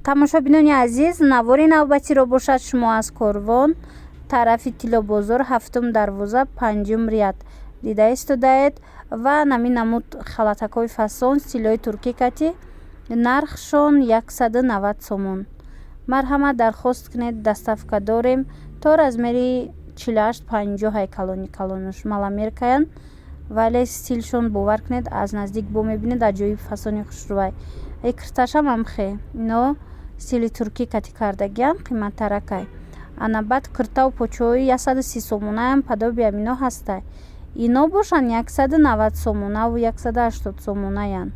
тамошобинони азиз, навори навбатиро бошад шумо аз Корвон, тарафи Тиллобозор, 7 дарвоза, 5 ряд дида истодаед ва нами намуд халатакҳои фасон стилҳои туркӣ кати нархшон 190 сомон. Марҳамат, дархост кунед, доставка дорем то размери 48-50 калонуш маламеркаян, вале стилшон бовар кунед, аз наздик бо мебинед аҷоиб фасони хушрӯвай. Кирташам амхе ино стили туркӣ кати кардагиям, қиматтаракай. Анабад киртаву почои 130 сомонаям падоби амино ҳастай. Ино бошанд 190 сомонаву 180 сомонаян.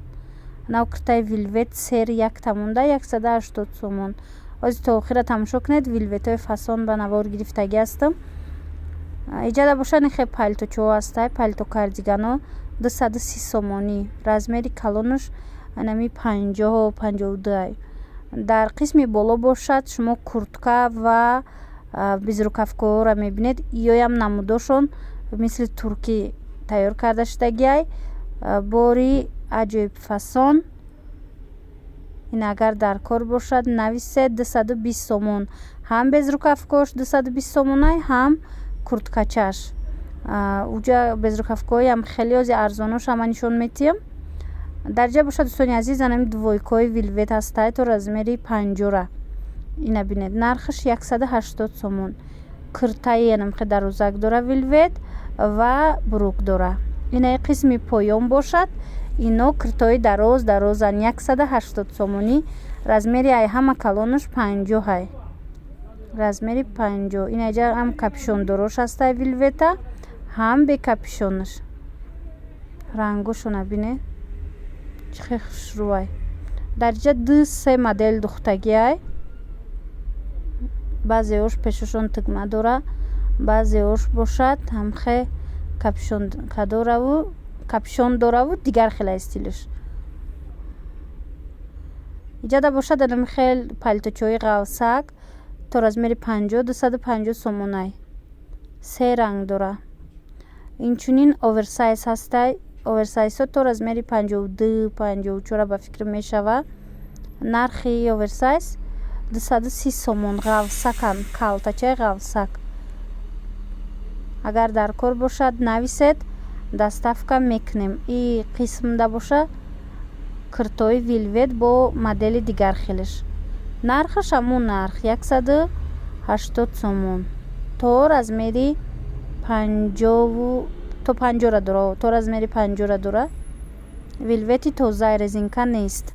Нав киртаи вилвет сер як тамонда 180 сомон. Ози то охира тамошо кунед, вилветҳои фасон ба навор гирифтагӣ ҳастам. Иҷада бошад нихе палточоҳо ҳастай, палто кардигано 230 сомонӣ. Размери калонуш нами 50-52. Дар қисми боло бошад шумо куртка ва безрукавкаҳоро мебинед. Иёям намудошон мисли туркӣ тайёр карда шудагиай. Бори аҷоиб фасон. ин агар дар кор бошад нависед 220 сомон. Ҳам безрукавкош 220 сомонай, ҳам курткачаш. уҷа безрукавкаҳоям хеле ози арзоноша ма нишон метиҳам. дар ҷа бошад дӯстони азиз, анами двойкаҳои вилвет ҳастай то размери 50. ина бинед, нархаш 180 сомон. киртаи анамхе дарозак дора вилвет ва бурук дора. ина қисми поён бошад. ино киртои дарозан 180 сомонӣ. Размери ай ҳама калонуш 50. Размери 50. ина ҷа ҳам капюшондорош ҳастай вилвета, ҳам бе капюшонаш. рангошона бинед чӣ хел хушрӯвай. дар ҷа 2-3 модел духтагиай. баъзеош пешошон тигма дора, баъзеош бошад ҳамхе капюшон дораву дигар хелай стилиш. иҷада бошад анами хел палточои ғавсак то размери 50-250 сомонай. 3 ранг дора. инчунин оверсайз ҳастай. оверсайзҳо то размери 52-54 ба фикр мешава. нархи оверсайз 230 сомон. ғавсакан, калтачаи ғавсак. агар дар кор бошад нависед, доставка мекунем. и қисмда боша киртои вилвет бо модели дигар хелиш. нархаш ҳамун нарх 180 сомон. то размери 50 то 50 дора. то размери 50 дора. вилвети тоза, резинка нест.